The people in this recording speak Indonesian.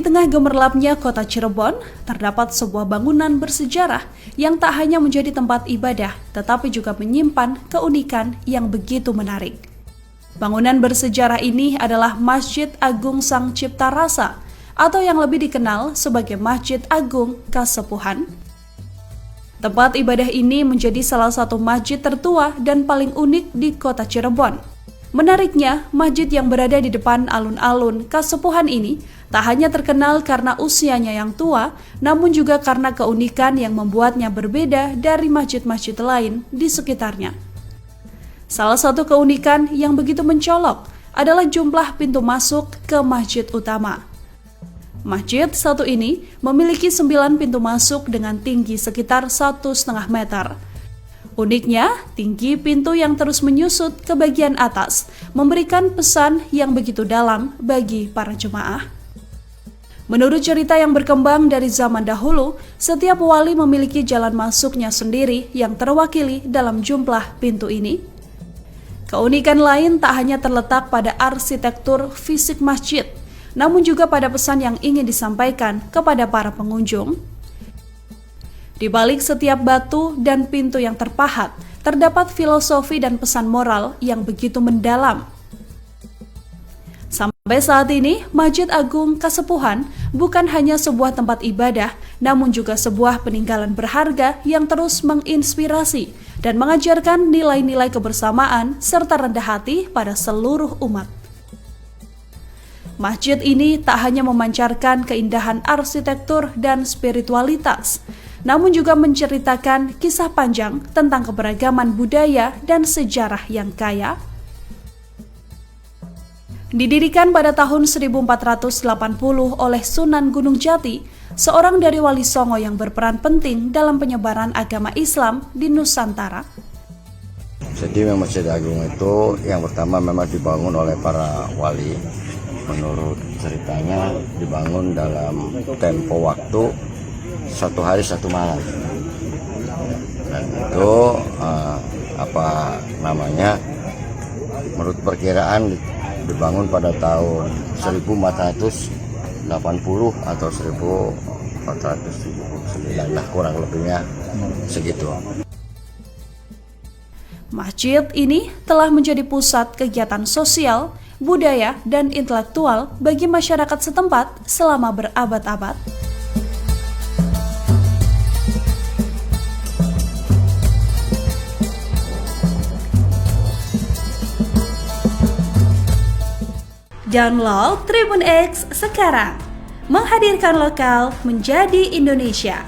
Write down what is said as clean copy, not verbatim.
Di tengah gemerlapnya kota Cirebon, terdapat sebuah bangunan bersejarah yang tak hanya menjadi tempat ibadah, tetapi juga menyimpan keunikan yang begitu menarik. Bangunan bersejarah ini adalah Masjid Agung Sang Cipta Rasa, atau yang lebih dikenal sebagai Masjid Agung Kasepuhan. Tempat ibadah ini menjadi salah satu masjid tertua dan paling unik di kota Cirebon. Menariknya, masjid yang berada di depan alun-alun Kasepuhan ini tak hanya terkenal karena usianya yang tua, namun juga karena keunikan yang membuatnya berbeda dari masjid-masjid lain di sekitarnya. Salah satu keunikan yang begitu mencolok adalah jumlah pintu masuk ke masjid utama. Masjid satu ini memiliki 9 pintu masuk dengan tinggi sekitar 1,5 meter. Uniknya, tinggi pintu yang terus menyusut ke bagian atas memberikan pesan yang begitu dalam bagi para jemaah. Menurut cerita yang berkembang dari zaman dahulu, setiap wali memiliki jalan masuknya sendiri yang terwakili dalam jumlah pintu ini. Keunikan lain tak hanya terletak pada arsitektur fisik masjid, namun juga pada pesan yang ingin disampaikan kepada para pengunjung. Di balik setiap batu dan pintu yang terpahat, terdapat filosofi dan pesan moral yang begitu mendalam. Sampai saat ini, Masjid Agung Kasepuhan bukan hanya sebuah tempat ibadah, namun juga sebuah peninggalan berharga yang terus menginspirasi dan mengajarkan nilai-nilai kebersamaan serta rendah hati pada seluruh umat. Masjid ini tak hanya memancarkan keindahan arsitektur dan spiritualitas, namun juga menceritakan kisah panjang tentang keberagaman budaya dan sejarah yang kaya. Didirikan pada tahun 1480 oleh Sunan Gunung Jati, seorang dari Wali Songo yang berperan penting dalam penyebaran agama Islam di Nusantara. Jadi Masjid Agung itu yang pertama memang dibangun oleh para wali. Menurut ceritanya dibangun dalam tempo waktu 1 hari 1 malam, dan itu menurut perkiraan dibangun pada tahun 1480 atau 1479 lah, kurang lebihnya segitu. Masjid ini telah menjadi pusat kegiatan sosial, budaya, dan intelektual bagi masyarakat setempat selama berabad-abad. Download Tribun X sekarang, menghadirkan lokal menjadi Indonesia.